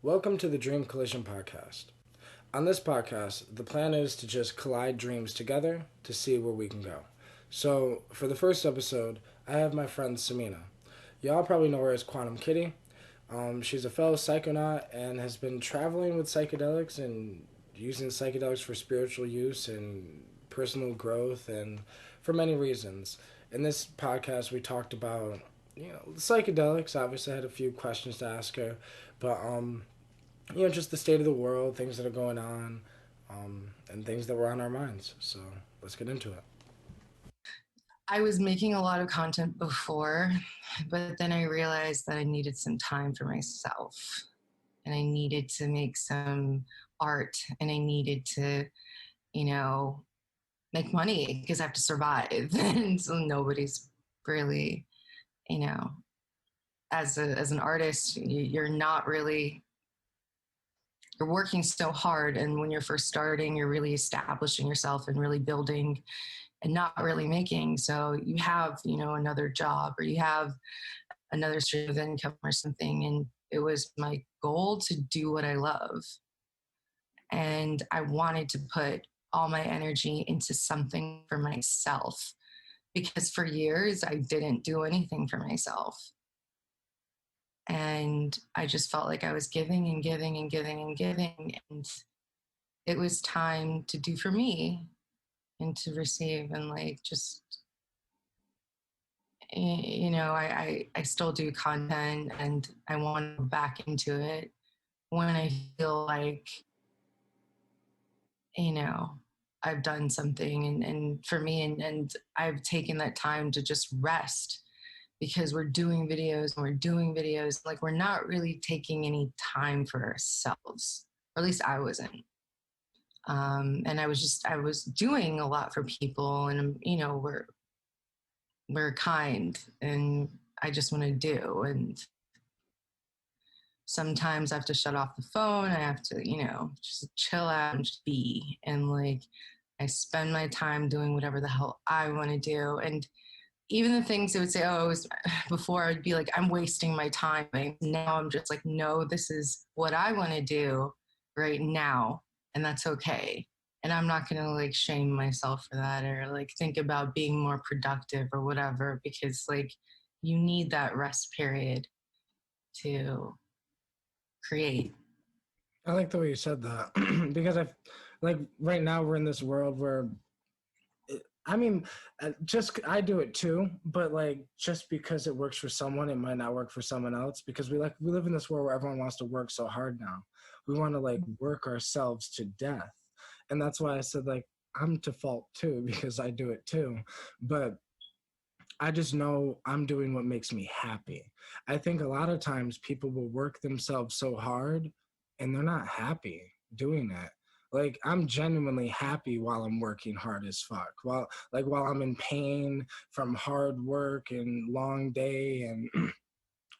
Welcome to the Dream Collision Podcast. On this podcast, the plan is to just collide dreams together to see where we can go. So, for the first episode, I have my friend Samina. Y'all probably know her as Quantum Kitty. She's a fellow psychonaut and has been traveling with psychedelics and using psychedelics for spiritual use and personal growth and for many reasons. In this podcast, we talked about psychedelics. Obviously, I had a few questions to ask her, but just the state of the world, things that are going on, and things that were on our minds. So let's get into it. I was making a lot of content before, but then I realized that I needed some time for myself and I needed to make some art and I needed to, you know, make money because I have to survive. And so nobody's really, you know, as an artist, you're not really, you're working so hard. And when you're first starting, you're really establishing yourself and really building and not really making. So you have, another job or you have another stream of income or something. And it was my goal to do what I love. And I wanted to put all my energy into something for myself because for years I didn't do anything for myself. And I just felt like I was giving and giving and giving and giving. And it was time to do for me and to receive and like just I still do content and I want to go back into it when I feel like, you know, I've done something and for me and I've taken that time to just rest because we're doing videos and we're doing videos like we're not really taking any time for ourselves, or at least I wasn't. And I was doing a lot for people and we're kind and I just want to do. And sometimes I have to shut off the phone. I have to, just chill out and just be. And like, I spend my time doing whatever the hell I want to do. And even the things they would say, oh, it was before I'd be like, I'm wasting my time. And now I'm just like, no, this is what I want to do right now. And that's okay. And I'm not going to like shame myself for that or like think about being more productive or whatever, because like you need that rest period to create. I like the way you said that because right now we're in this world where I mean, just I do it too, but like just because it works for someone, it might not work for someone else. Because we live in this world where everyone wants to work so hard now. We want to like work ourselves to death, and that's why I said like I'm to fault too because I do it too. But I just know I'm doing what makes me happy. I think a lot of times people will work themselves so hard, and they're not happy doing it. Like I'm genuinely happy while I'm working hard as fuck. While I'm in pain from hard work and long day and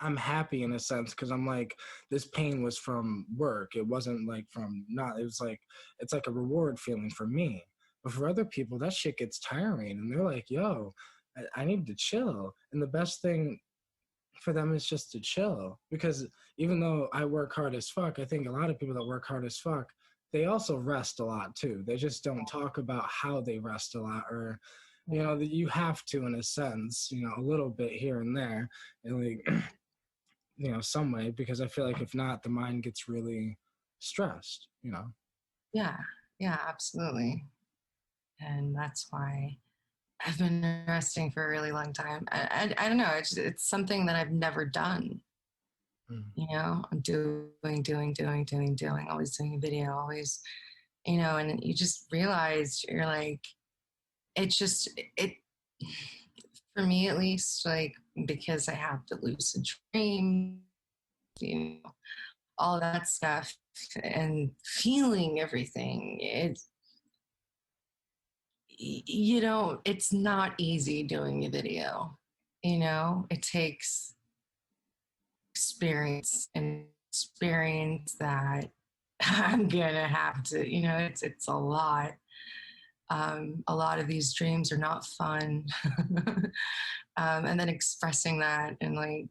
I'm happy in a sense because I'm like this pain was from work. It wasn't like from not it was like it's like a reward feeling for me. But for other people that shit gets tiring and they're like, yo, I need to chill. And the best thing for them is just to chill because even though I work hard as fuck, I think a lot of people that work hard as fuck, they also rest a lot too. They just don't talk about how they rest a lot or that you have to in a sense, a little bit here and there and like some way because I feel like if not the mind gets really stressed. Yeah, yeah, absolutely. And that's why I've been resting for a really long time. I don't know. It's something that I've never done. Mm. I'm doing, always doing a video, always, and you just realize you're like, it's just, it, for me at least, like, because I have the lucid dream, you know, all that stuff and feeling everything. It's not easy doing a video. It takes experience and experience that I'm gonna have to, it's a lot. A lot of these dreams are not fun. And then expressing that and like,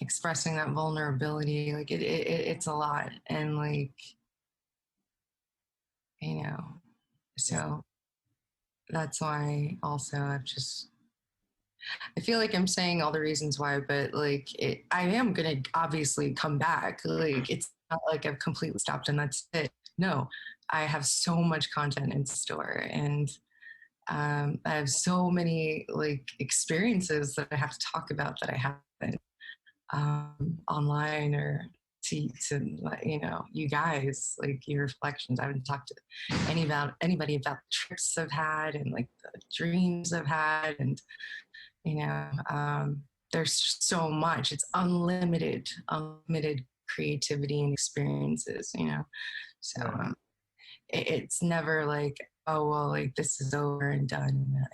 expressing that vulnerability, like it's a lot. And like, you know, so that's why also I feel like I'm saying all the reasons why, but like I am gonna obviously come back. Like it's not like I've completely stopped and that's it. No, I have so much content in store, and I have so many like experiences that I have to talk about that I haven't online or to you guys, like your reflections. I haven't talked to anybody about the trips I've had and like the dreams I've had, and there's so much. It's unlimited creativity and experiences. So it's never like, oh well, like this is over and done.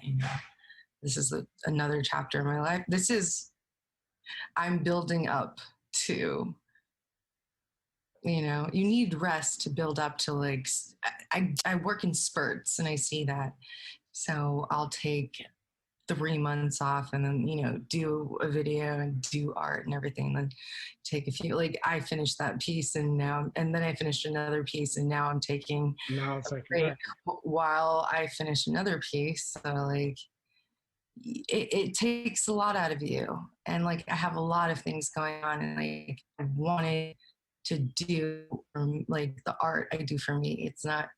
This is another chapter of my life. I'm building up to, you need rest to build up to like, I work in spurts and I see that. So I'll take 3 months off and then, do a video and do art and everything. And then take a few, like I finished that piece and then I finished another piece and now I'm taking Now it's like, break while I finish another piece. So like, it takes a lot out of you, and like I have a lot of things going on, and like I wanted to do like the art I do for me. It's not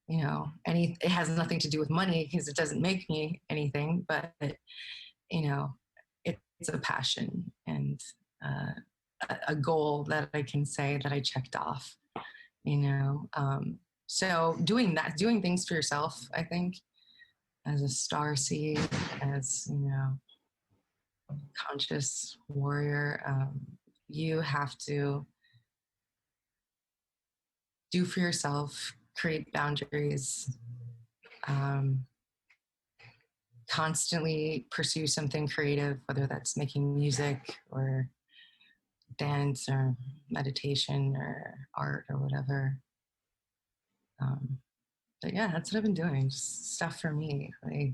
it has nothing to do with money because it doesn't make me anything, but it's a passion and a goal that I can say that I checked off. So doing things for yourself, I think, as a star seed, as conscious warrior, you have to do for yourself, create boundaries, constantly pursue something creative, whether that's making music or dance or meditation or art or whatever. But yeah, that's what I've been doing. Just stuff for me. Like,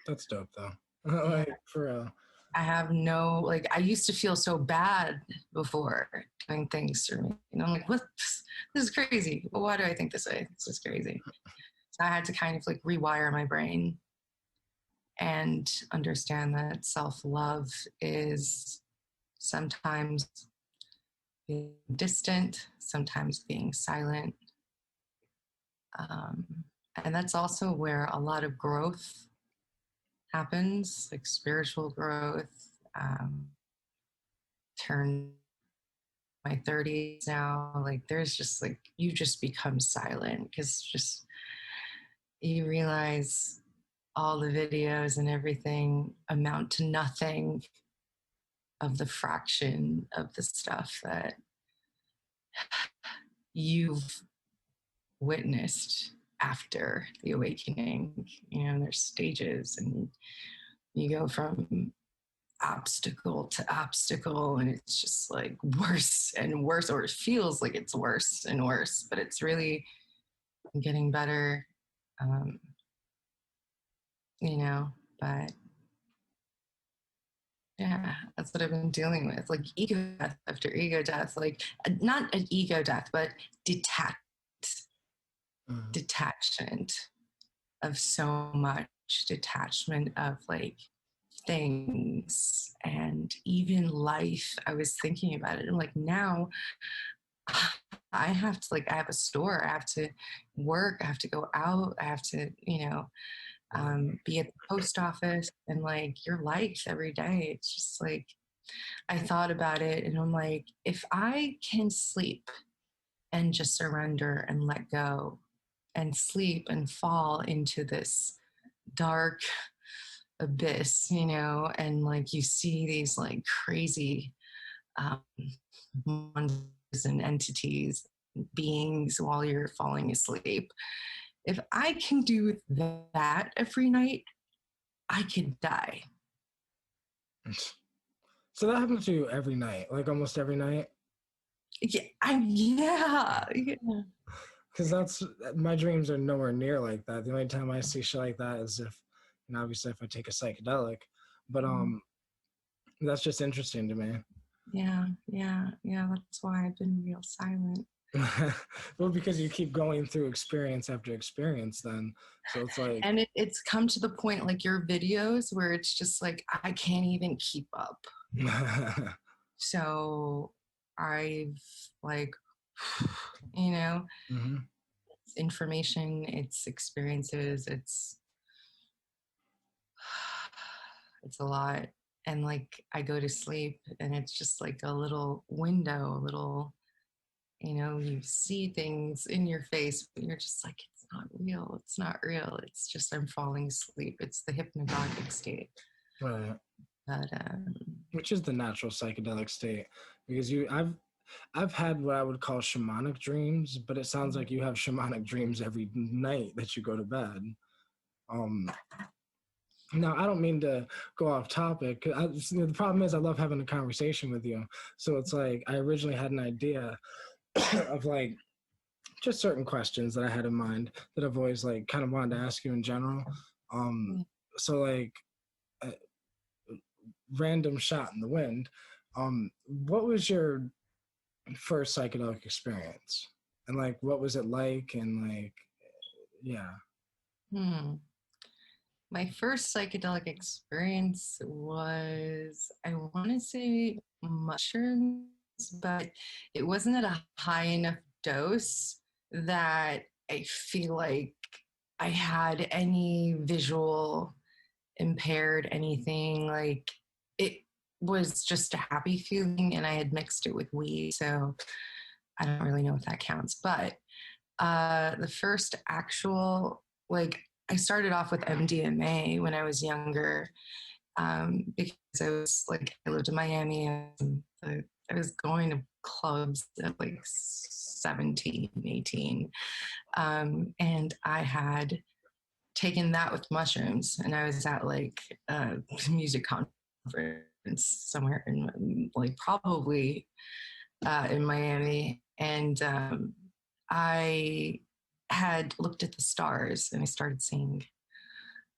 that's dope though. Like for real. I have I used to feel so bad before doing things for me. I'm like, what? This is crazy. Well, why do I think this way? This is crazy. So I had to kind of like rewire my brain and understand that self-love is sometimes being distant, sometimes being silent. And that's also where a lot of growth happens, like spiritual growth. Turn my 30s now, like there's just like you just become silent because just you realize all the videos and everything amount to nothing of the fraction of the stuff that you've witnessed after the awakening. There's stages and you go from obstacle to obstacle and it's just like worse and worse, or it feels like it's worse and worse, but it's really getting better. But yeah, that's what I've been dealing with, like ego death after ego death, like not an ego death, but detachment of so much, detachment of like things and even life. I was thinking about it. I'm like, now I have to, like, I have a store, I have to work, I have to go out, I have to, be at the post office, and like your life every day. It's just like, I thought about it and I'm like, if I can sleep and just surrender and let go and sleep and fall into this dark abyss, and like you see these like crazy monsters and entities, beings while you're falling asleep. If I can do that every night, I could die. So that happens to you every night, like almost every night? Yeah. Because that's, my dreams are nowhere near like that. The only time I see shit like that is if, obviously if I take a psychedelic, but that's just interesting to me. Yeah. That's why I've been real silent. Well, because you keep going through experience after experience, then. So it's like, And it's come to the point like your videos where it's just like I can't even keep up. So I've like, you know, hmm it's information, it's experiences, it's a lot. And like I go to sleep and it's just like a little window, a little, you see things in your face, but you're just like, it's not real. It's not real. It's just I'm falling asleep. It's the hypnagogic state. right. But Which is the natural psychedelic state, because I've had what I would call shamanic dreams, but it sounds like you have shamanic dreams every night that you go to bed. Um, Now, I don't mean to go off topic. The problem is, I love having a conversation with you. So it's like I originally had an idea of like just certain questions that I had in mind that I've always like kind of wanted to ask you in general. Um, so like a random shot in the wind. What was your first psychedelic experience, and like what was it like, and like yeah. hmm. My first psychedelic experience was, I want to say mushrooms, but it wasn't at a high enough dose that I feel like I had any visual impaired anything. Like it was just a happy feeling, and I had mixed it with weed. So I don't really know if that counts. But the first actual, like, I started off with MDMA when I was younger, because I was like, I lived in Miami, and I was going to clubs at like 17, 18. And I had taken that with mushrooms, and I was at like a music conference somewhere in like probably in Miami. And I had looked at the stars and I started seeing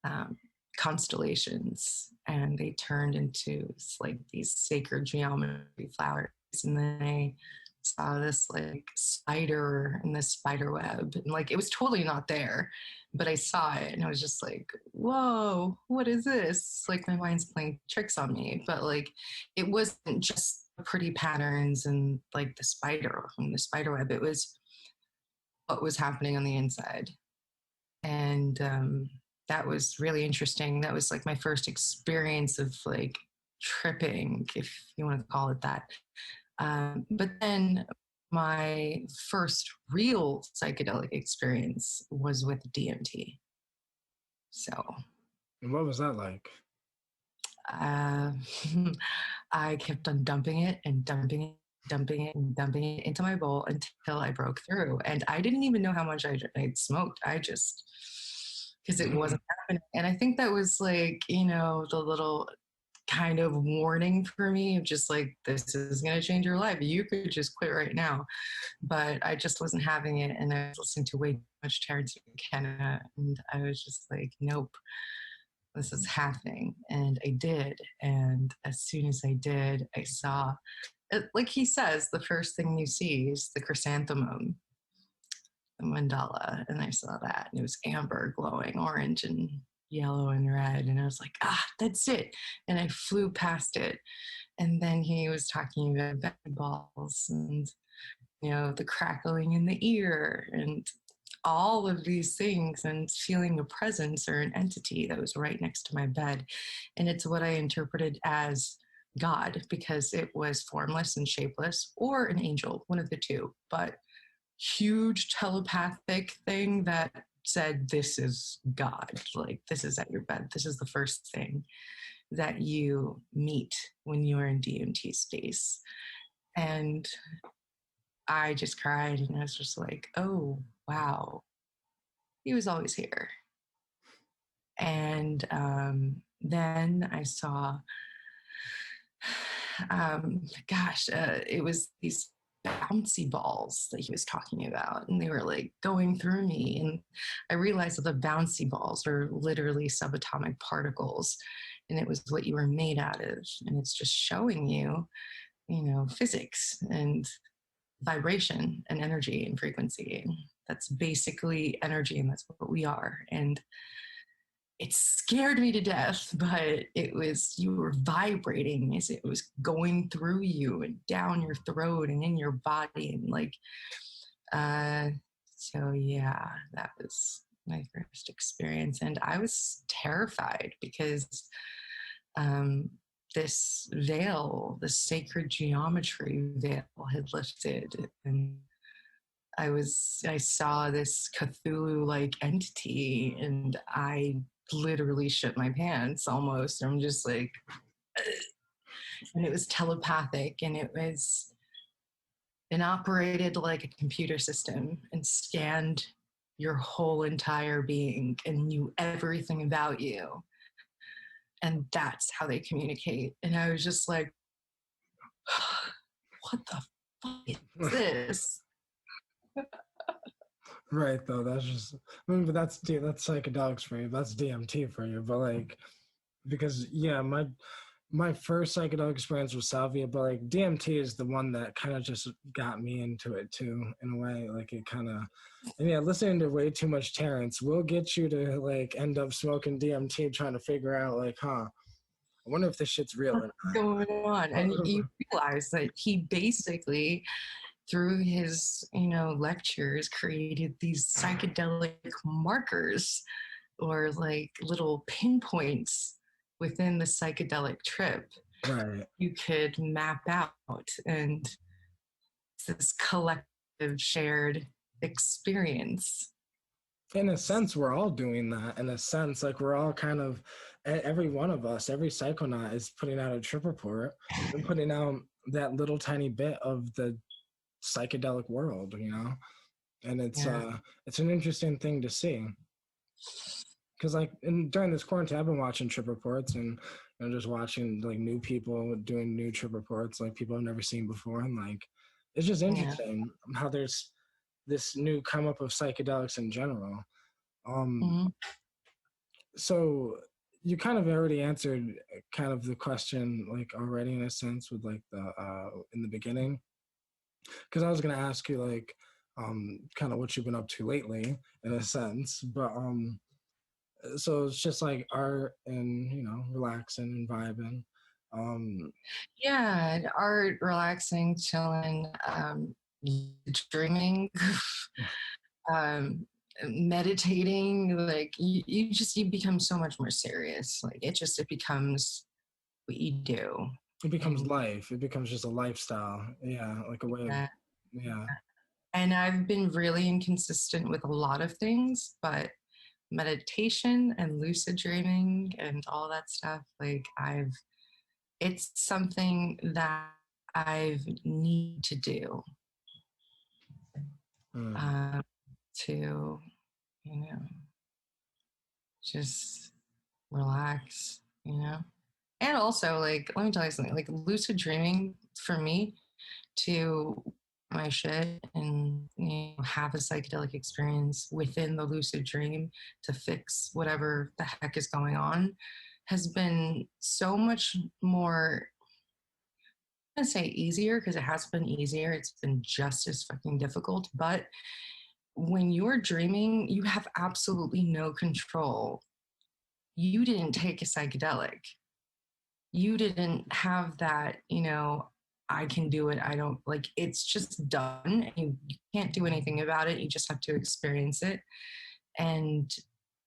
um, constellations, and they turned into like these sacred geometry flowers. And then I saw this like spider in this spider web, and like it was totally not there, but I saw it and I was just like, whoa, what is this? Like my mind's playing tricks on me. But like it wasn't just the pretty patterns and like the spider from the spider web, it was what was happening on the inside. And that was really interesting. That was like my first experience of like tripping, if you want to call it that. But then my first real psychedelic experience was with DMT. So And what was that like? uh, I kept on dumping it and dumping it, dumping it and dumping it into my bowl until I broke through. And I didn't even know how much I'd smoked. I just, because it wasn't happening. And I think that was like, the little kind of warning for me of just like, this is going to change your life. You could just quit right now. But I just wasn't having it. And I was listening to way too much Terrence McKenna. And I was just like, nope, this is happening. And I did. And as soon as I did, I saw, like he says, the first thing you see is the chrysanthemum, the mandala. And I saw that. And it was amber, glowing orange and yellow and red. And I was like, that's it. And I flew past it. And then he was talking about bed balls and, the crackling in the ear and all of these things, and feeling a presence or an entity that was right next to my bed. And it's what I interpreted as God, because it was formless and shapeless, or an angel, one of the two, but huge telepathic thing that said, this is God. Like, this is at your bed. This is the first thing that you meet when you are in DMT space. And I just cried, and I was just like, oh, wow, he was always here. And then I saw, it was these bouncy balls that he was talking about, and they were like going through me. And I realized that the bouncy balls are literally subatomic particles, and it was what you were made out of. And it's just showing you, physics and vibration and energy and frequency. That's basically energy, and that's what we are. And it scared me to death, but you were vibrating as it was going through you and down your throat and in your body. And so yeah, that was my first experience. And I was terrified because this veil, the sacred geometry veil had lifted, and I saw this Cthulhu-like entity, and I literally shit my pants almost. I'm just like, and it was telepathic, and it operated like a computer system and scanned your whole entire being and knew everything about you. And that's how they communicate. And I was just like, what the fuck is this? Right, though. That's just, I mean, but that's psychedelics for you. That's DMT for you. But like, because yeah, my first psychedelic experience was salvia, but like DMT is the one that kind of just got me into it too, in a way. Like it kind of, and yeah, listening to way too much Terrence will get you to like end up smoking DMT, trying to figure out like, I wonder if this shit's real. What's going on? And you realize that he basically, through his lectures, created these psychedelic markers, or like little pinpoints within the psychedelic trip. Right. You could map out, and it's this collective shared experience. In a sense, we're all doing that. In a sense, like we're all kind of, every one of us, every psychonaut is putting out a trip report and putting out that little tiny bit of the psychedelic world, and it's an interesting thing to see. Because like during this quarantine, I've been watching trip reports and just watching like new people doing new trip reports, like people I've never seen before, and like it's just interesting how there's this new come up of psychedelics in general. So you kind of already answered kind of the question like already in a sense with like the in the beginning, because I was going to ask you like kind of what you've been up to lately in a sense, but so it's just like art and relaxing and vibing. Yeah, art, relaxing, chilling, dreaming, meditating. Like you become so much more serious. Like it becomes what you do. It becomes life. It becomes just a lifestyle. Yeah, like a way of, yeah. And I've been really inconsistent with a lot of things, but meditation and lucid dreaming and all that stuff, like it's something that I've need to do to, just relax, And also, like, let me tell you something, like lucid dreaming for me to my shit and have a psychedelic experience within the lucid dream to fix whatever the heck is going on has been so much more, I'm gonna say easier, because it has been easier. It's been just as fucking difficult. But when you're dreaming, you have absolutely no control. You didn't take a psychedelic. You didn't have that, I can do it. I don't, like, it's just done. And you can't do anything about it. You just have to experience it and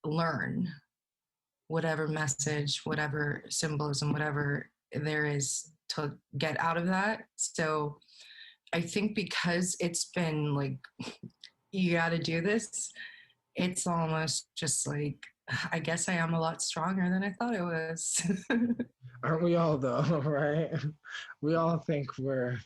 learn whatever message, whatever symbolism, whatever there is to get out of that. So I think because it's been like, you got to do this, it's almost just like, I guess I am a lot stronger than I thought I was. Aren't we all though, right? We all think we're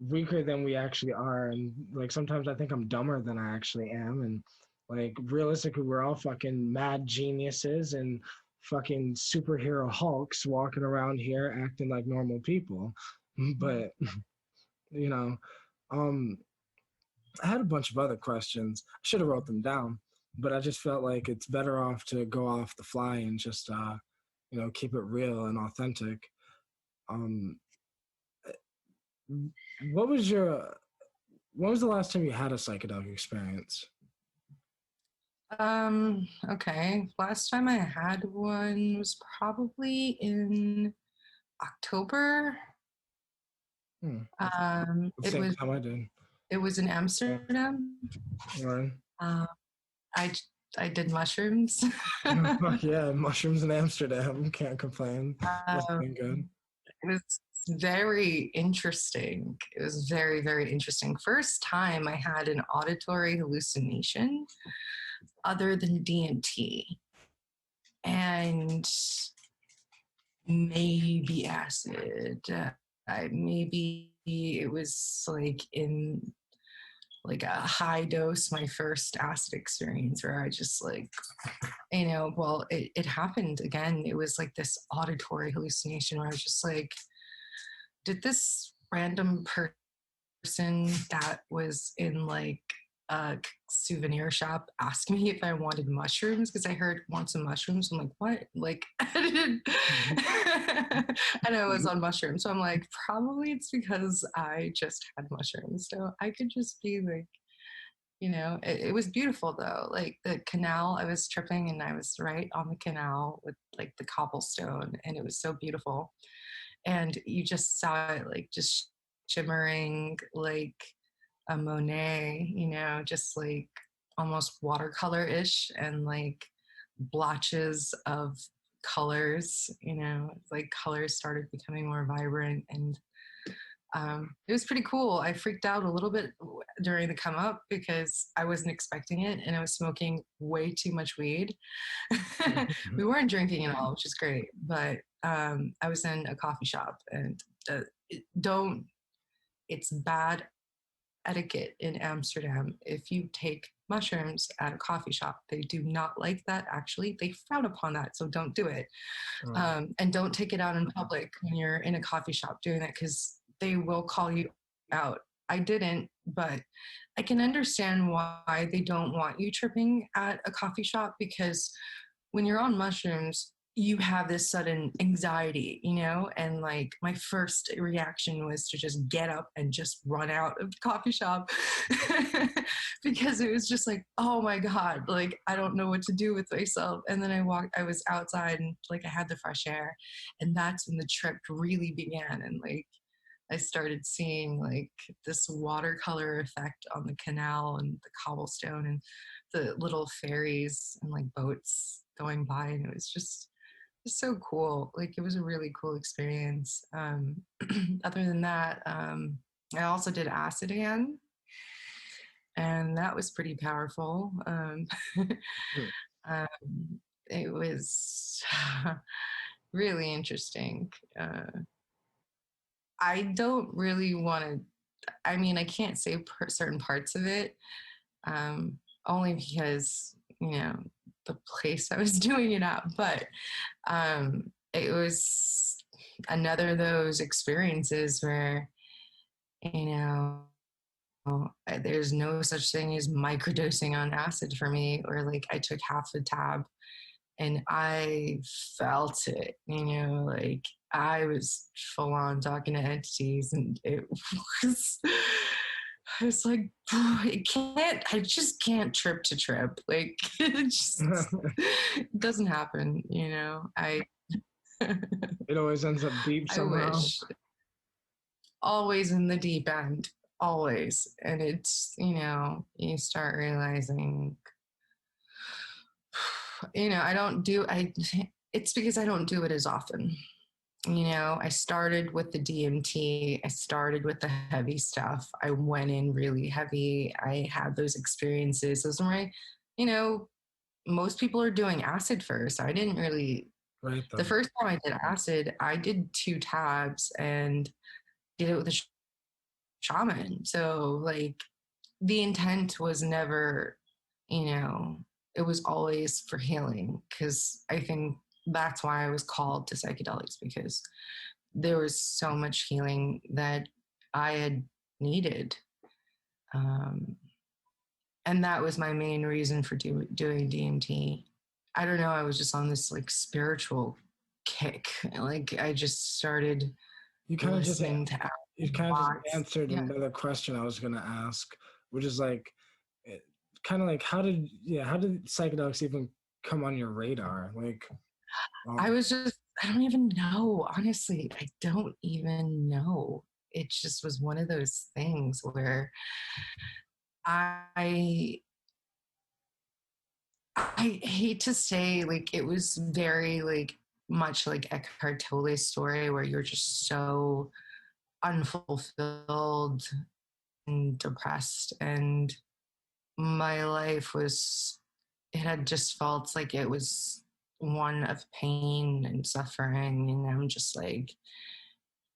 weaker than we actually are, and like sometimes I think I'm dumber than I actually am, and like realistically we're all fucking mad geniuses and fucking superhero hulks walking around here acting like normal people. But you know I had a bunch of other questions. I should have wrote them down, but I just felt like it's better off to go off the fly and just keep it real and authentic. um what was your when was the last time you had a psychedelic experience? Okay. Last time I had one was probably in October. Hmm. The It same was time I did. in Amsterdam. Right. Uh, I I did mushrooms. Yeah, mushrooms in Amsterdam. Can't complain. Must have um, been good. it was very interesting. It was very, very interesting. First time I had an auditory hallucination other than DMT and maybe acid. Maybe it was like in like a high dose, my first acid experience where I just like, well, it happened again. It was like this auditory hallucination where I was just like, did this random person that was in like a souvenir shop ask me if I wanted mushrooms because I heard want some mushrooms. I'm like, what? Like, I didn't. And I was on mushrooms, so I'm like, probably it's because I just had mushrooms, so I could just be like, it was beautiful though. Like the canal, I was tripping and I was right on the canal with like the cobblestone, and it was so beautiful. And you just saw it like just shimmering like a Monet, just like almost watercolor ish and like blotches of colors, like colors started becoming more vibrant and it was pretty cool. I freaked out a little bit during the come up because I wasn't expecting it and I was smoking way too much weed. We weren't drinking at all, which is great, but I was in a coffee shop and don't, it's bad etiquette in Amsterdam. If you take mushrooms at a coffee shop, they do not like that. Actually, they frown upon that. So don't do it. And don't take it out in public when you're in a coffee shop doing that because they will call you out. I didn't, but I can understand why they don't want you tripping at a coffee shop because when you're on mushrooms, you have this sudden anxiety, and like my first reaction was to just get up and just run out of the coffee shop because it was just like, oh my God, like I don't know what to do with myself. And then I was outside and like I had the fresh air, and that's when the trip really began. And like I started seeing like this watercolor effect on the canal and the cobblestone and the little ferries and like boats going by. And it was just so cool. Like it was a really cool experience. Other than that, I also did acid again, and that was pretty powerful. Um, it was really interesting. I don't really want to. I mean, I can't say certain parts of it, only because the place I was doing it at. But it was another of those experiences where you know there's no such thing as microdosing on acid for me, or like I took half a tab and I felt it, like I was full on talking to entities and it was, I was like, I just can't trip to trip. Like it just it doesn't happen, It always ends up deep I somehow. wish. Always in the deep end, always. And it's, you start realizing, I don't do, it's because I don't do it as often. I started with the DMT, I started with the heavy stuff. I went in really heavy. I had those experiences. Those are my, you know, most people are doing acid first. I didn't really, Right the though. first time I did acid, I did 2 tabs and did it with a shaman. So, like, the intent was never, you know, it was always for healing because I think that's why I was called to psychedelics because there was so much healing that I had needed. Um, and that was my main reason for doing DMT. I don't know. I was just on this like spiritual kick. Like I just started You kind of just listening to. you kind of just lots. answered Yeah. another question I was gonna ask, which is like, kind of like how did psychedelics even come on your radar? Like, I um, was just, I don't even know. Honestly, I don't even know. It just was one of those things where I I hate to say like it was very like much like Eckhart Tolle's story where you're just so unfulfilled and depressed, and my life was, it had just felt like it was one of pain and suffering, and I'm just like,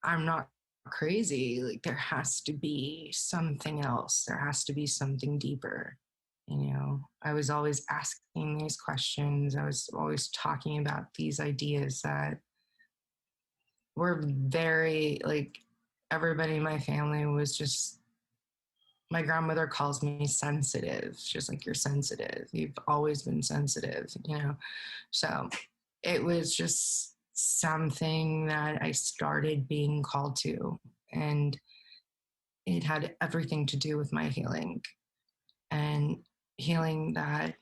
I'm not crazy. Like there has to be something else. There has to be something deeper. You know, I was always asking these questions. I was always talking about these ideas that were very like, everybody in my family was just, my grandmother calls me sensitive. She's like, you're sensitive. You've always been sensitive, you know? So it was just something that I started being called to. And it had everything to do with my healing, and healing that,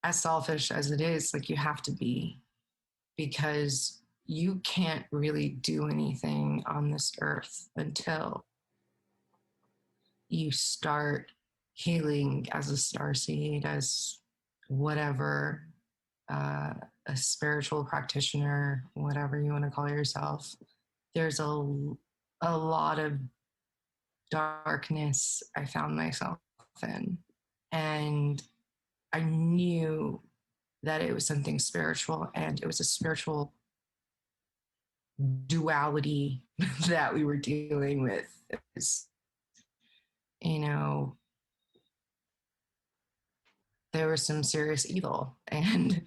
as selfish as it is, like you have to be, because you can't really do anything on this earth until you start healing as a starseed, as whatever, uh, a spiritual practitioner, whatever you want to call yourself. There's a lot of darkness I found myself in. And I knew that it was something spiritual, and it was a spiritual duality that we were dealing with. It was, you know, there was some serious evil and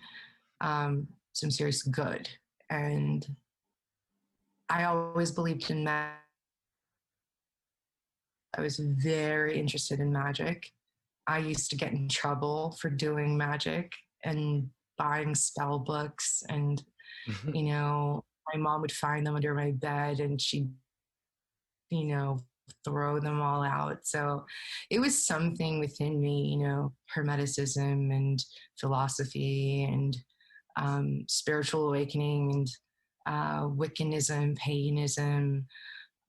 some serious good. And I always believed in that. I was very interested in magic. I used to get in trouble for doing magic and buying spell books. And, you know, my mom would find them under my bed and she'd, you know, throw them all out. So it was something within me, you know, Hermeticism and philosophy and spiritual awakening and Wiccanism, paganism,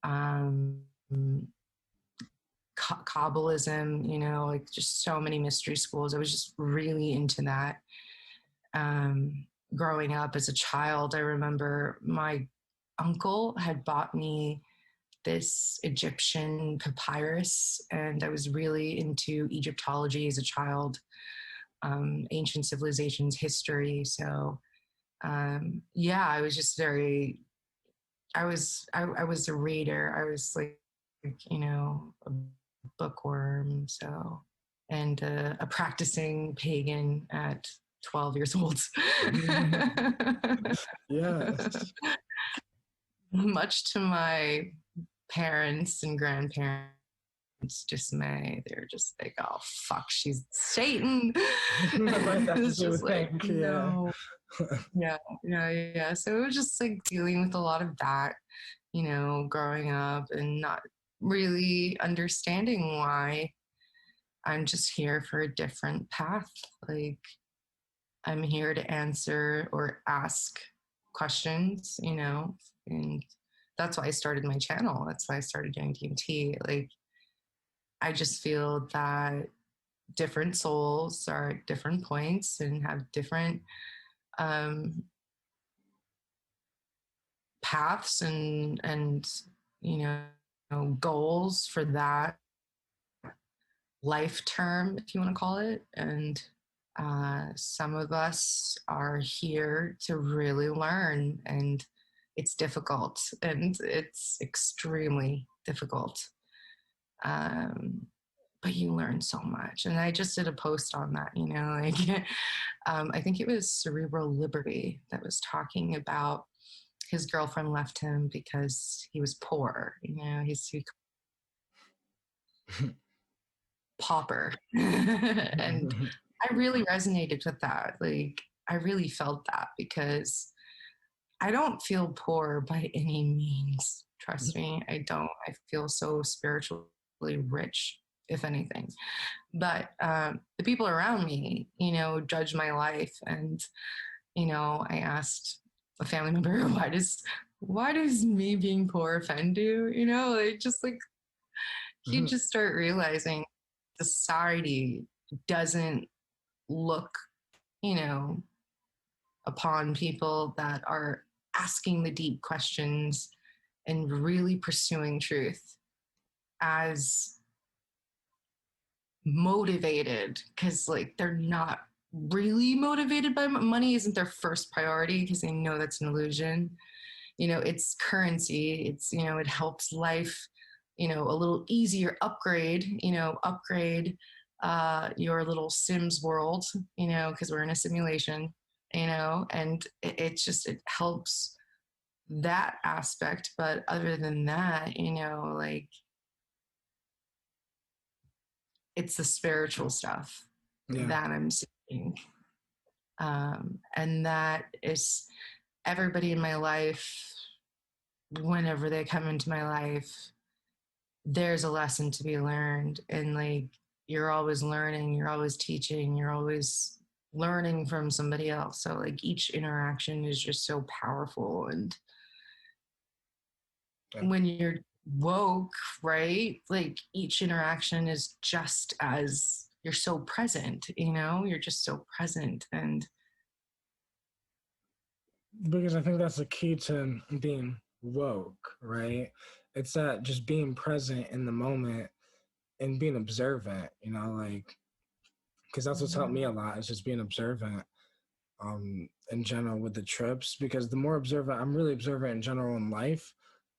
um, Kabbalism, you know, like just so many mystery schools. I was just really into that. Growing up as a child, I remember my uncle had bought me this Egyptian papyrus, and I was really into Egyptology as a child, ancient civilizations history. So, yeah, I was just very, I was a reader. I was like, you know, a bookworm. So, and a practicing pagan at 12 years old. yes. Much to my parents and grandparents' dismay, they're just like, "Oh fuck, she's Satan." Like that's It's what you just would like, think. Yeah. no, yeah, yeah. So it was just like dealing with a lot of that, you know, growing up and not really understanding why I'm just here for a different path. Like I'm here to answer or ask questions, you know, and that's why I started my channel. That's why I started doing DMT. Like I just feel that different souls are at different points and have different um, paths and you know goals for that life term, if you want to call it. And some of us are here to really learn, and it's difficult, and it's extremely difficult. Um, but you learn so much. And I just did a post on that, you know, like I think it was Cerebral Liberty that was talking about his girlfriend left him because he was poor. You know, he pauper. And I really resonated with that. Like, I really felt that because I don't feel poor by any means. Trust me, I don't. I feel so spiritually rich, if anything. But the people around me, judge my life. And, I asked a family member, why does me being poor offend you? Just like, you just start realizing society doesn't look, you know, upon people that are asking the deep questions and really pursuing truth as motivated, because like they're not really motivated by money, isn't their first priority, because they know that's an illusion. It's currency. It helps life a little easier. Upgrade your little Sims world, because we're in a simulation, and it helps that aspect. But other than that, like, it's the spiritual stuff that I'm seeing. And that is everybody in my life, whenever they come into my life, there's a lesson to be learned. And like, you're always learning, you're always teaching, you're always learning from somebody else. So like each interaction is just so powerful. And when you're woke, right? Like each interaction is just as you're so present, you're just so present. And because I think that's the key to being woke, right? It's that just being present in the moment and being observant, like, because that's what's helped me a lot, is just being observant in general with the trips. Because the more observant, I'm really observant in general in life.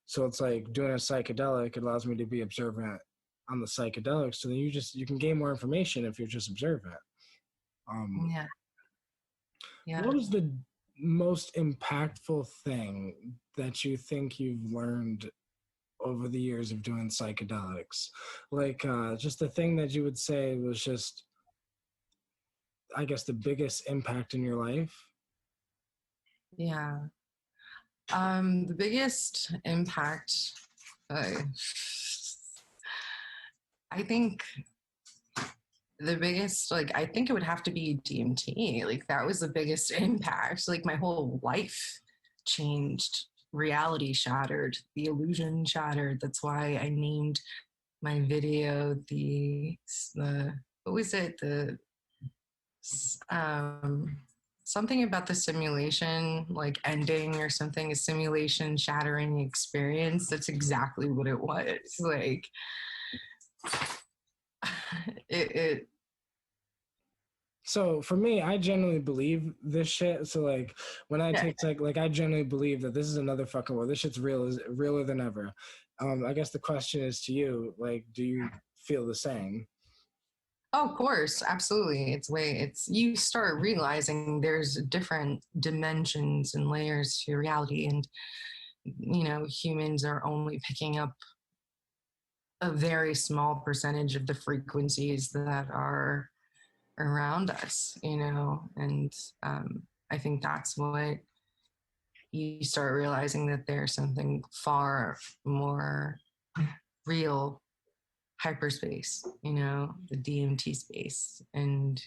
So it's like doing a psychedelic, it allows me to be observant on the psychedelic. So then you can gain more information if you're just observant. What was the most impactful thing that you think you've learned over the years of doing psychedelics? Like just the thing that you would say was just, I guess, the biggest impact in your life? The biggest impact, I think the biggest, like, I think it would have to be DMT. Like, that was the biggest impact. Like, my whole life changed, reality shattered, the illusion shattered. That's why I named my video what was it? Something about the simulation, like ending or something, a simulation shattering experience. That's exactly what it was. Like, it So for me, I genuinely believe this shit. So like when I take like I genuinely believe that this is another fucking world. This shit's real, is realer than ever. I guess the question is to you, like, do you feel the same? Oh, of course, absolutely. It's you start realizing there's different dimensions and layers to reality, and humans are only picking up a very small percentage of the frequencies that are around us, and I think that's what you start realizing, that there's something far more real, hyperspace, the DMT space. And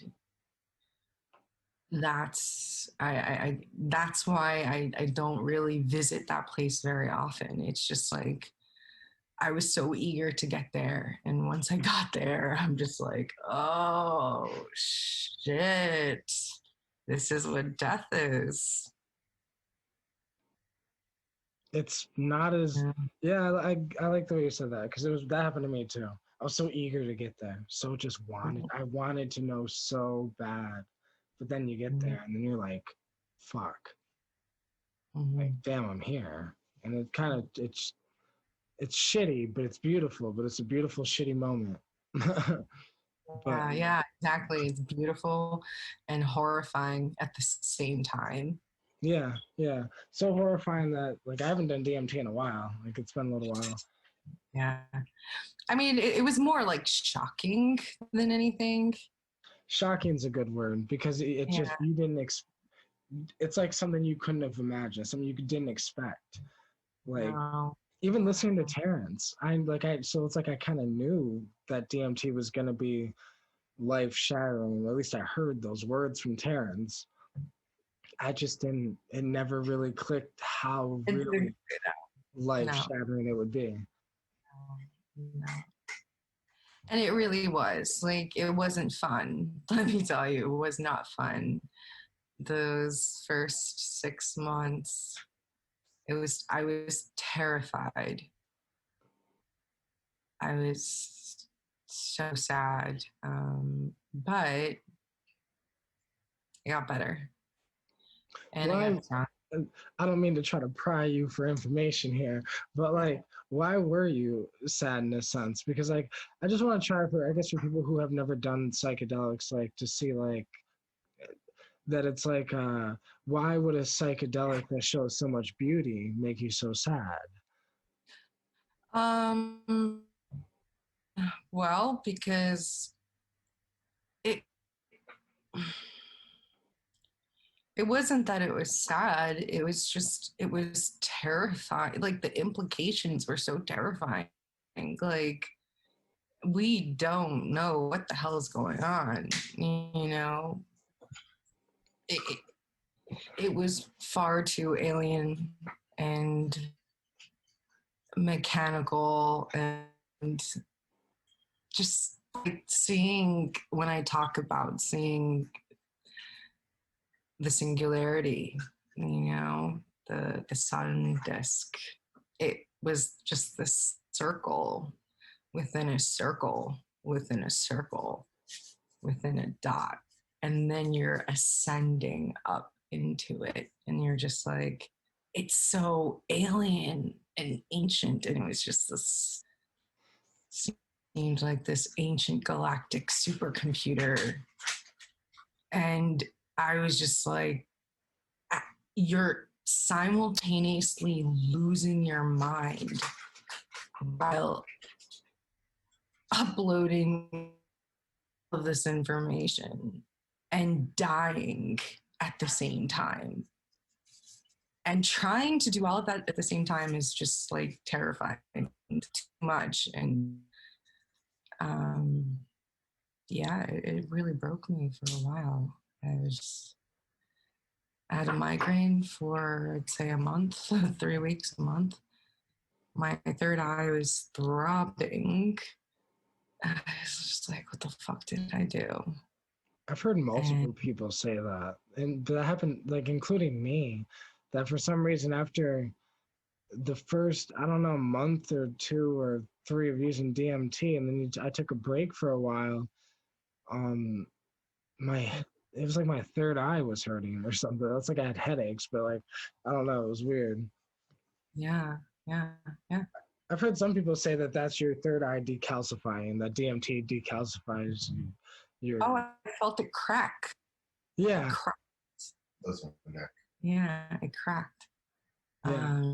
that's why I don't really visit that place very often. It's just like, I was so eager to get there. And once I got there, I'm just like, oh shit, this is what death is. It's not as I like the way you said that, because that happened to me too. I was so eager to get there, so just I wanted to know so bad, but then you get there and then you're like, fuck, like damn, I'm here, and it's shitty, but it's beautiful, but it's a beautiful shitty moment. Yeah, exactly. It's beautiful and horrifying at the same time. Yeah, so horrifying that like I haven't done DMT in a while. Like it's been a little while. Yeah, I mean, it was more like shocking than anything. Shocking's a good word, because it just you didn't it's like something you couldn't have imagined, something you didn't expect. Like even listening to Terrence, so it's like I kind of knew that DMT was gonna be life shattering. At least I heard those words from Terrence. I just didn't. It never really clicked how It really didn't- life No, shattering it would be. no. And it really was. Like, it wasn't fun. Let me tell you, it was not fun. Those first 6 months, I was terrified. I was so sad. But it got better. And I Why? got strong. I don't mean to try to pry you for information here, but like, why were you sad in a sense? Because like, I just want to try for, I guess, for people who have never done psychedelics, like to see like that it's like, why would a psychedelic that shows so much beauty make you so sad? Um, well, because it it wasn't that it was sad. It was terrifying. Like the implications were so terrifying. Like we don't know what the hell is going on. You know, it, it was far too alien and mechanical and just like seeing when I talk about seeing the singularity, the sun disk. It was just this circle within a circle within a circle within a dot. And then you're ascending up into it. And you're just like, it's so alien and ancient. And it was just this seemed like this ancient galactic supercomputer. And I was just like, you're simultaneously losing your mind while uploading all of this information and dying at the same time. And trying to do all of that at the same time is just like terrifying, too much. And yeah, it really broke me for a while. I had a migraine for, I'd say, a month, 3 weeks, a month. My third eye was throbbing. I was just like, what the fuck did I do? I've heard multiple And people say that, and that happened, like including me, that for some reason after the first, I don't know, month or 2 or 3 of using DMT, and then I took a break for a while. Um, my it was like my third eye was hurting or something. That's like I had headaches, but like I don't know, it was weird. yeah, yeah, yeah. I've heard some people say that that's your third eye decalcifying. That DMT decalcifies your. Oh, I felt it crack. It Yeah, cracked. That's my neck. Yeah, it cracked. yeah.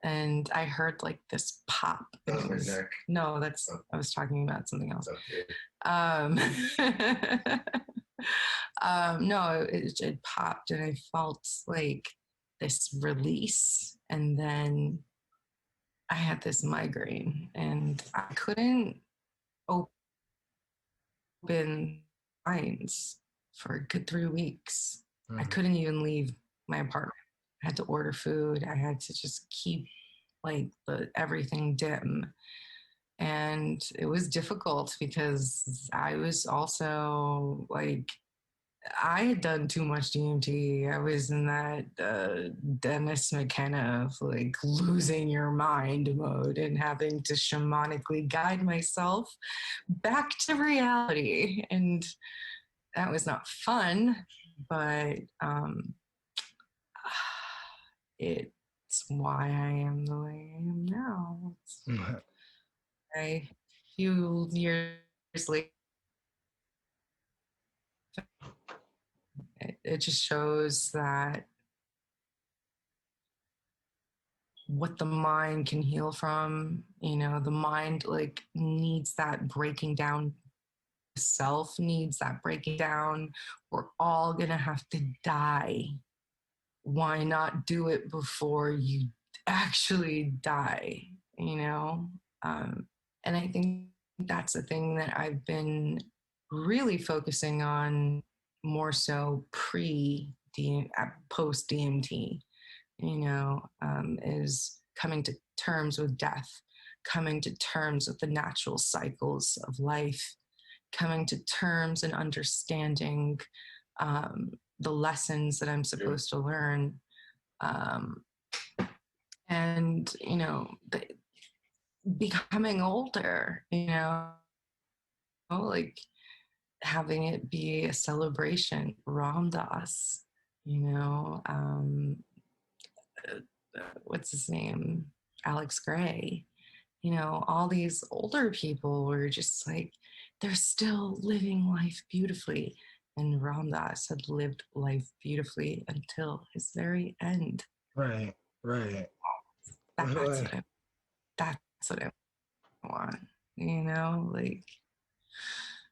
And I heard like this pop. That's my neck. No, I was talking about something else. Okay. No, it popped and I felt like this release. And then I had this migraine and I couldn't open eyes for a good 3 weeks. I couldn't even leave my apartment. I had to order food. I had to just keep like everything dim. And it was difficult because I was also like, I had done too much DMT. I was in that Dennis McKenna of like losing your mind mode and having to shamanically guide myself back to reality. And that was not fun, but it's why I am the way I am now. A few years later, it just shows that what the mind can heal from, the mind like needs that breaking down. Self needs that breaking down. We're all gonna have to die. Why not do it before you actually die, you know? And I think that's the thing that I've been really focusing on more so post DMT, is coming to terms with death, coming to terms with the natural cycles of life, coming to terms and understanding the lessons that I'm supposed to learn. Um, and, becoming older, like having it be a celebration. Ram Dass, what's his name? Alex Gray, all these older people were just like, they're still living life beautifully. And Ram Dass had lived life beautifully until his very end. Right. Right. That's Right. what I want. Like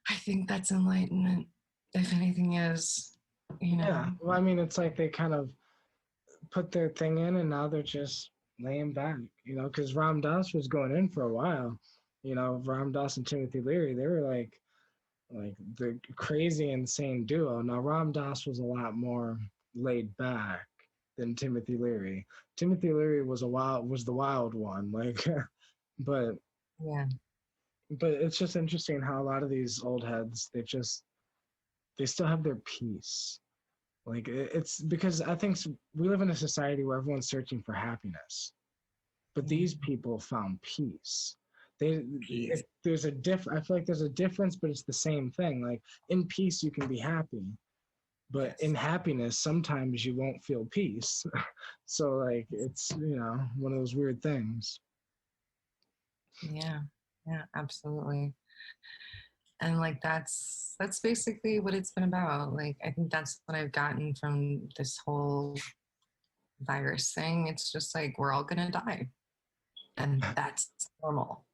I think that's enlightenment, if anything is, Yeah. Well, I mean, it's like they kind of put their thing in, and now they're just laying back, because Ram Dass was going in for a while. Ram Dass and Timothy Leary, they were like the crazy, insane duo. Now Ram Dass was a lot more laid back than Timothy Leary. Timothy Leary was the wild one, like, but yeah. but it's just interesting how a lot of these old heads, they still have their peace. Like it's because I think we live in a society where everyone's searching for happiness, but these people found peace. There's a I feel like there's a difference, but it's the same thing. Like in peace, you can be happy, but in happiness, sometimes you won't feel peace. So like it's one of those weird things. Yeah, absolutely. And like that's basically what it's been about. Like I think that's what I've gotten from this whole virus thing. It's just like we're all gonna die, and that's normal.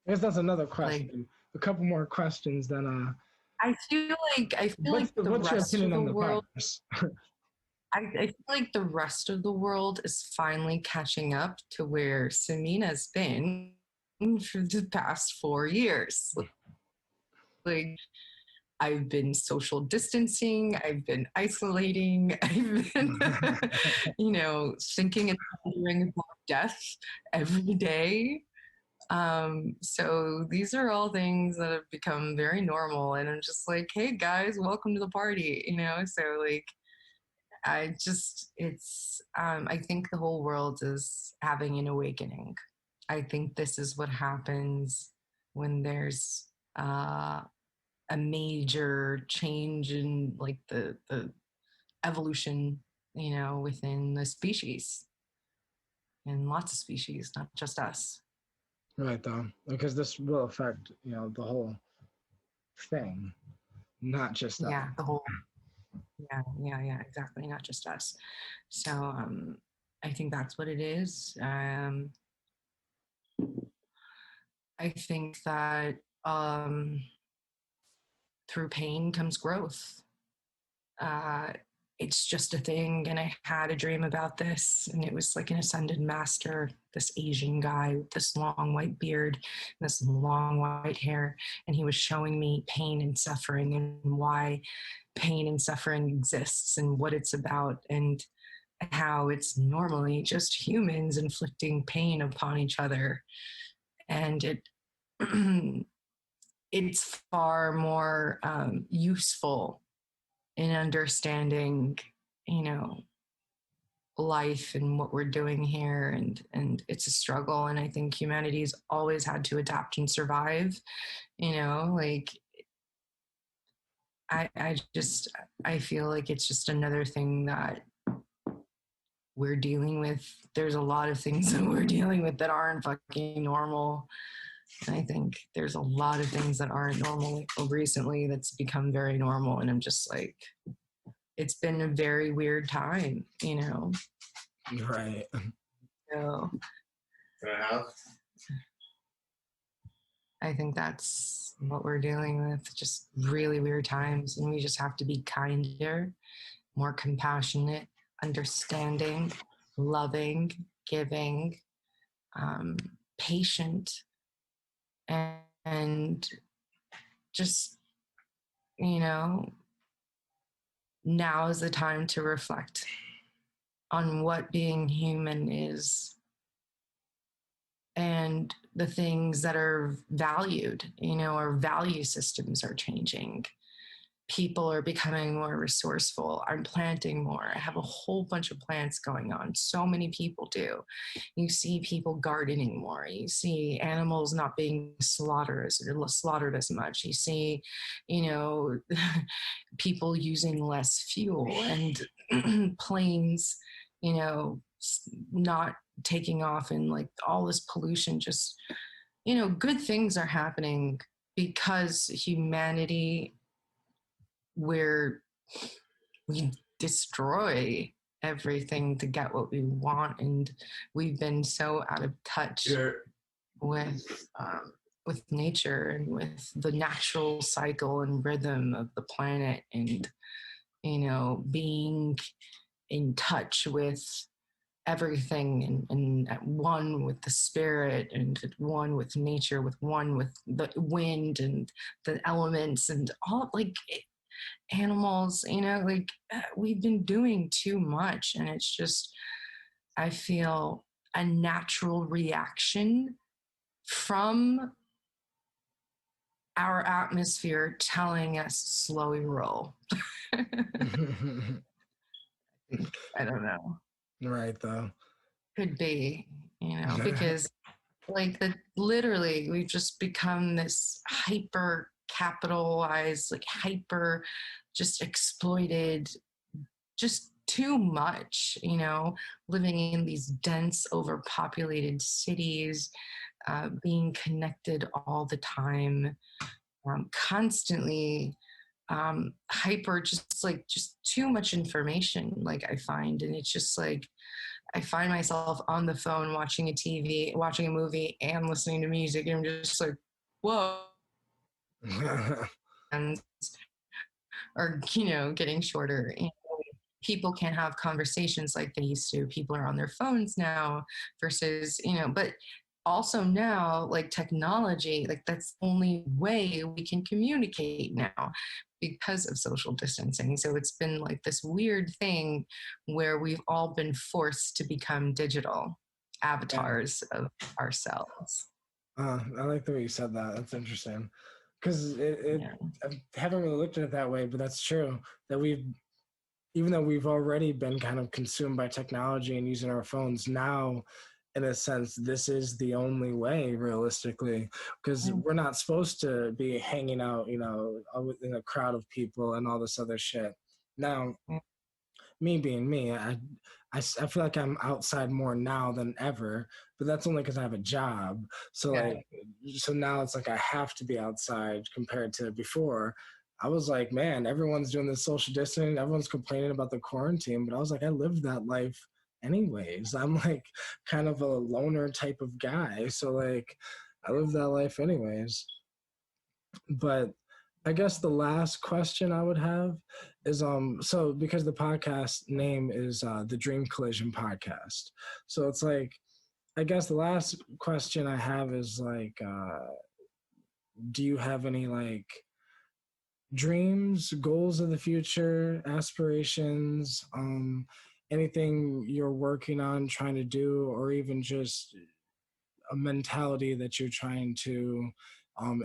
I guess that's another Like question. A couple more questions then. I feel like the What's your rest of opinion the on the world. virus? I feel like the rest of the world is finally catching up to where Samina's been for the past 4 years. Like I've been social distancing, I've been isolating, I've been, thinking and wondering about death every day. So these are all things that have become very normal. And I'm just like, hey guys, welcome to the party, So like, I think the whole world is having an awakening. I think this is what happens when there's a major change in like the evolution, within the species and lots of species, not just us. Right, though, because this will affect the whole thing, not just us. Yeah, the whole. Yeah, exactly. Not just us. So I think that's what it is. I think that through pain comes growth. It's just a thing. And I had a dream about this, and it was like an ascended master, this Asian guy with this long white beard, and this long white hair. And he was showing me pain and suffering and why pain and suffering exists and what it's about, and how it's normally just humans inflicting pain upon each other. And it's far more useful in understanding, life and what we're doing here, and it's a struggle. And I think humanity's always had to adapt and survive. Like I feel like it's just another thing that we're dealing with. There's a lot of things that we're dealing with that aren't fucking normal. And I think there's a lot of things that aren't normal recently that's become very normal. And I'm just like, it's been a very weird time, Right. So Can I have? I think that's what we're dealing with, just really weird times. And we just have to be kinder, more compassionate, understanding, loving, giving, patient, and just, you know, now is the time to reflect on what being human is and the things that are valued. Our value systems are changing. People are becoming more resourceful. I'm planting more. I have a whole bunch of plants going on. So many people do. You see people gardening more. You see animals not being slaughtered as much. You see, people using less fuel and planes, not taking off, and like all this pollution. Just, good things are happening because humanity, where we destroy everything to get what we want, and we've been so out of touch with nature and with the natural cycle and rhythm of the planet, and being in touch with everything, and at one with the spirit, and at one with nature, with one with the wind and the elements and all, like animals, we've been doing too much. And it's just, I feel a natural reaction from our atmosphere telling us slowly roll. I don't know. Right, though. Could be, because literally we've just become this hyper capitalized, like hyper just exploited, just too much, living in these dense, overpopulated cities, being connected all the time, constantly hyper, just too much information, like I find. And it's just like, I find myself on the phone watching a movie and listening to music, and I'm just like, whoa. And or getting shorter. People can't have conversations like they used to. People are on their phones now versus, but also now, like technology, like that's the only way we can communicate now because of social distancing. So it's been like this weird thing where we've all been forced to become digital avatars of ourselves. I like the way you said that. That's interesting. Because I haven't really looked at it that way, but that's true. That even though we've already been kind of consumed by technology and using our phones, now, in a sense, this is the only way, realistically, because we're not supposed to be hanging out, in a crowd of people and all this other shit. Now, me being me, I feel like I'm outside more now than ever, but that's only because I have a job. So so now it's like I have to be outside compared to before. I was like, man, everyone's doing this social distancing. Everyone's complaining about the quarantine, but I was like, I lived that life anyways. I'm like kind of a loner type of guy. So like I lived that life anyways. But I guess the last question I would have is so because the podcast name is the Dream Collision Podcast. So it's like I guess the last question I have is like do you have any like dreams, goals of the future, aspirations, anything you're working on trying to do, or even just a mentality that you're trying to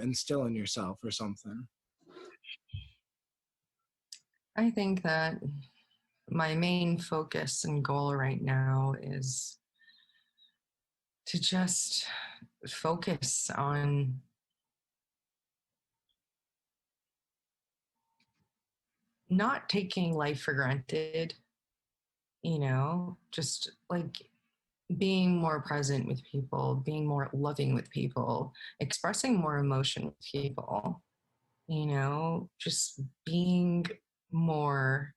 instill in yourself or something? I think that my main focus and goal right now is to just focus on not taking life for granted, just like being more present with people, being more loving with people, expressing more emotion with people, just being more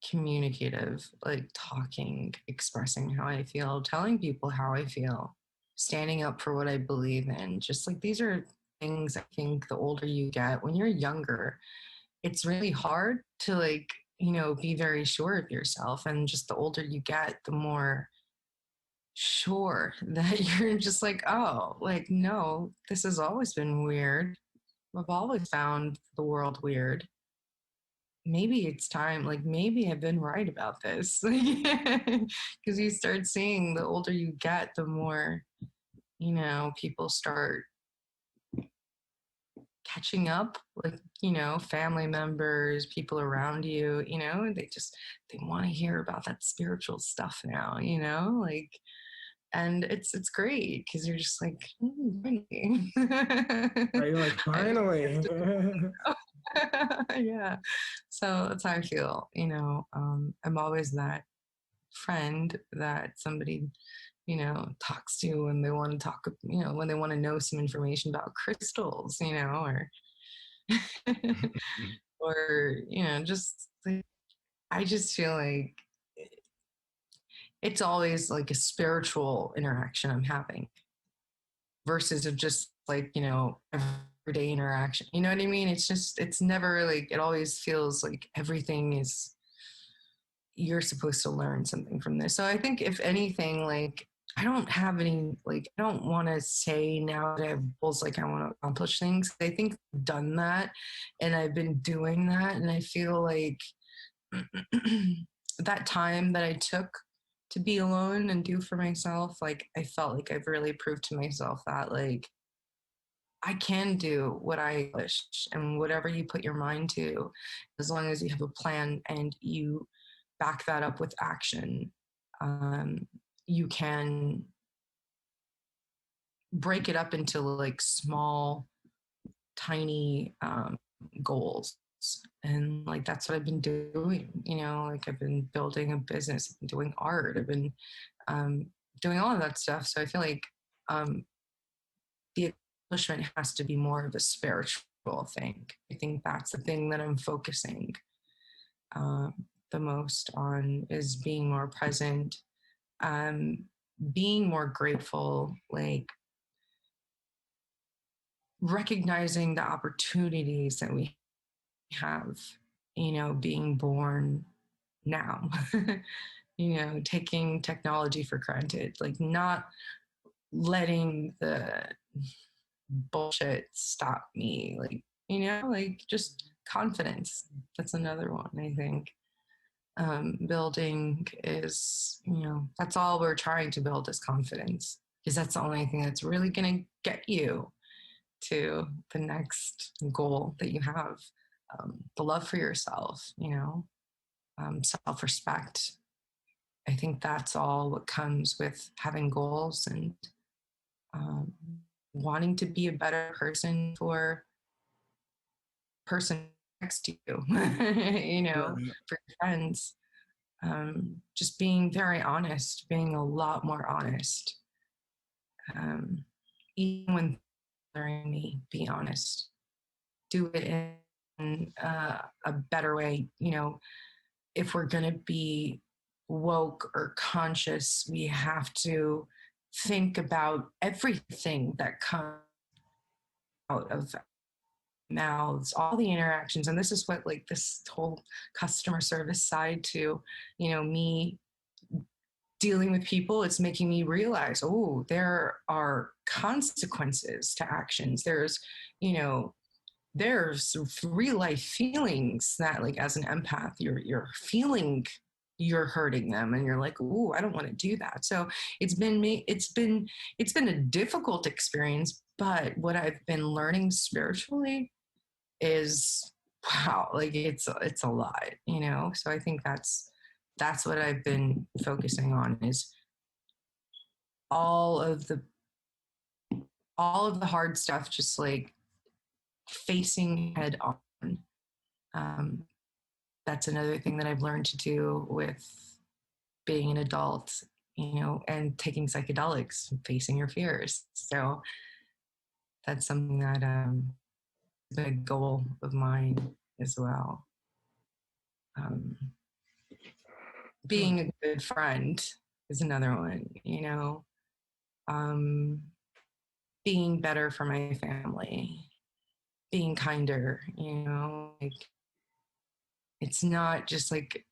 communicative, like talking, expressing how I feel, telling people how I feel, standing up for what I believe in. Just like these are things I think the older you get, when you're younger, it's really hard to like, be very sure of yourself. And just the older you get, the more sure that you're just like, oh, like, no, this has always been weird. I've always found the world weird. Maybe it's time, like, maybe I've been right about this. Because you start seeing the older you get, the more, people start catching up, like, family members, people around you, they want to hear about that spiritual stuff now, like, and it's great because you're just like, really? Right? You're like, finally. Yeah. So that's how I feel. I'm always that friend that somebody, talks to when they want to talk, when they want to know some information about crystals, or or just like, I just feel like it's always like a spiritual interaction I'm having versus of just like, everyday interaction. You know what I mean? It's never like, it always feels like everything is, you're supposed to learn something from this. So I think if anything, like, I don't have any, like, I don't want to say now that I have goals, like, I want to accomplish things. I think I've done that and I've been doing that. And I feel like that time that I took to be alone and do for myself, like, I felt like I've really proved to myself that, like, I can do what I wish and whatever you put your mind to, as long as you have a plan and you back that up with action. Um, you can break it up into like small, tiny goals. And like that's what I've been doing, like I've been building a business, I've been doing art, I've been doing all of that stuff. So I feel like um, the accomplishment has to be more of a spiritual thing. I think that's the thing that I'm focusing um, the most on is being more present, um, being more grateful, like recognizing the opportunities that we have, being born now, taking technology for granted, like not letting the bullshit stop me, like, like just confidence. That's another one, I think. Building is, that's all we're trying to build is confidence, because that's the only thing that's really going to get you to the next goal that you have. The love for yourself, self respect. I think that's all what comes with having goals and um, wanting to be a better person for person next to you, Right. for your friends. Just being very honest, being a lot more honest. Even when bothering me, be honest. Do it in a better way. If we're going to be woke or conscious, we have to think about everything that comes out of mouths, all the interactions. And this is what, like, this whole customer service side to, me dealing with people, it's making me realize, oh, there are consequences to actions. There's real life feelings that, like, as an empath, you're feeling you're hurting them and you're like, oh, I don't want to do that. So it's been a difficult experience, but what I've been learning spiritually is, wow, like it's a lot, so I think that's what I've been focusing on is all of the all of the hard stuff, just like facing head on. um, that's another thing that I've learned to do with being an adult, and taking psychedelics, facing your fears. So that's something that is a goal of mine as well. um, Being a good friend is another one, um, being better for my family, being kinder, like it's not just like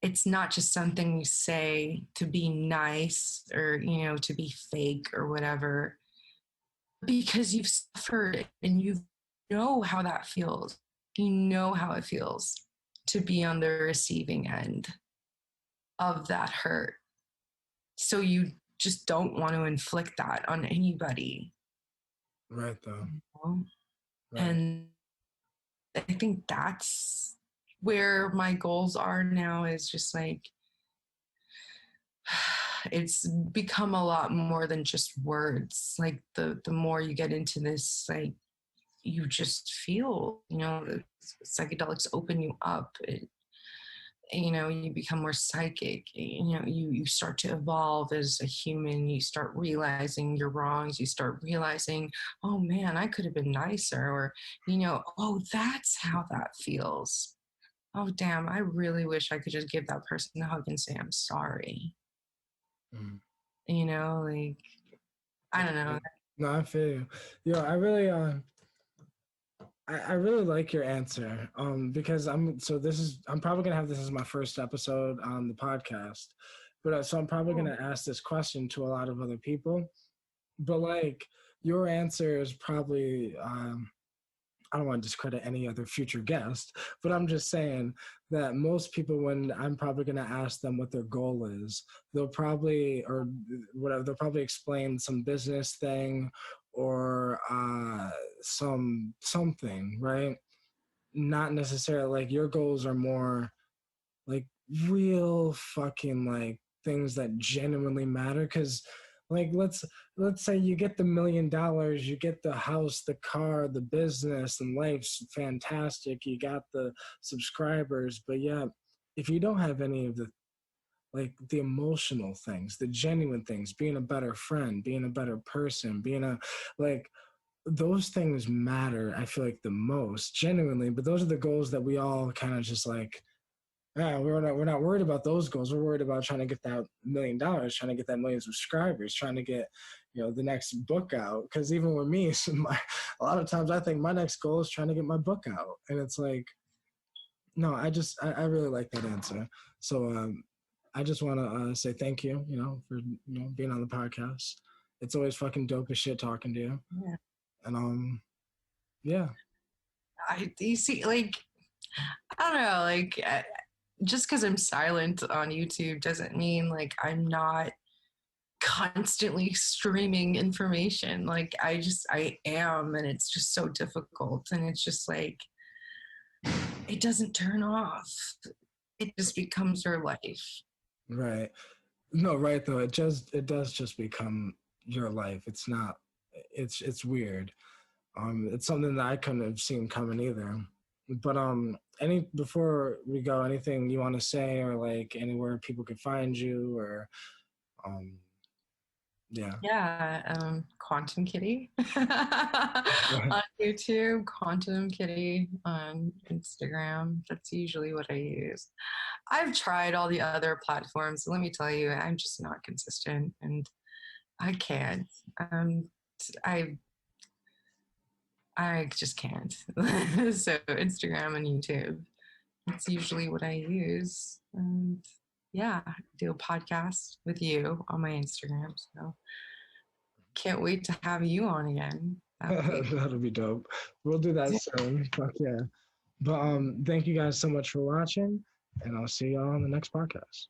it's not just something you say to be nice or, to be fake or whatever, because you've suffered and you know how that feels. You know how it feels to be on the receiving end of that hurt. So you just don't want to inflict that on anybody. Right, though. Right. And I think that's where my goals are now, is just like, it's become a lot more than just words. Like the more you get into this, like, you just feel, the psychedelics open you up. You become more psychic. You start to evolve as a human. You start realizing your wrongs. You start realizing, oh man, I could have been nicer. Or, oh, that's how that feels. Oh damn, I really wish I could just give that person a hug and say I'm sorry. Mm. Like, I don't know. No, I feel you. Yo, I really like your answer. Because I'm probably gonna have this as my first episode on the podcast, but so I'm probably gonna ask this question to a lot of other people. But like your answer is probably I don't want to discredit any other future guest, but I'm just saying that most people, when I'm probably going to ask them what their goal is, they'll probably, or whatever, they'll probably explain some business thing or something, right? Not necessarily like your goals are more like real fucking like things that genuinely matter. Because like let's say you get the $1 million, you get the house, the car, the business, and life's fantastic, you got the subscribers, but yeah, if you don't have any of the like the emotional things, the genuine things, being a better friend, being a better person, being a like those things matter, I feel like the most genuinely. But those are the goals that we all kind of just like, yeah, we're not worried about those goals. We're worried about trying to get that $1 million, trying to get that million subscribers, trying to get, the next book out. Because even with me, a lot of times I think my next goal is trying to get my book out, and it's like, no, I really like that answer. So I just want to say thank you, for being on the podcast. It's always fucking dope as shit talking to you. Yeah. And yeah. You see, like, I don't know, like, just because I'm silent on YouTube doesn't mean like I'm not constantly streaming information. Like, I am, and it's just so difficult. And it's just like, it doesn't turn off. It just becomes your life. Right. No, right though. It does just become your life. It's not. It's weird. It's something that I couldn't have seen coming either. But any before we go, anything you want to say, or like anywhere people could find you, or yeah. Yeah, Quantum Kitty on YouTube, Quantum Kitty on Instagram. That's usually what I use. I've tried all the other platforms. Let me tell you, I'm just not consistent, and I can't. I I just can't. So Instagram and YouTube, it's usually what I use. And yeah, I do a podcast with you on my Instagram. So can't wait to have you on again. That'll be dope. We'll do that soon. Fuck yeah. But thank you guys so much for watching, and I'll see y'all on the next podcast.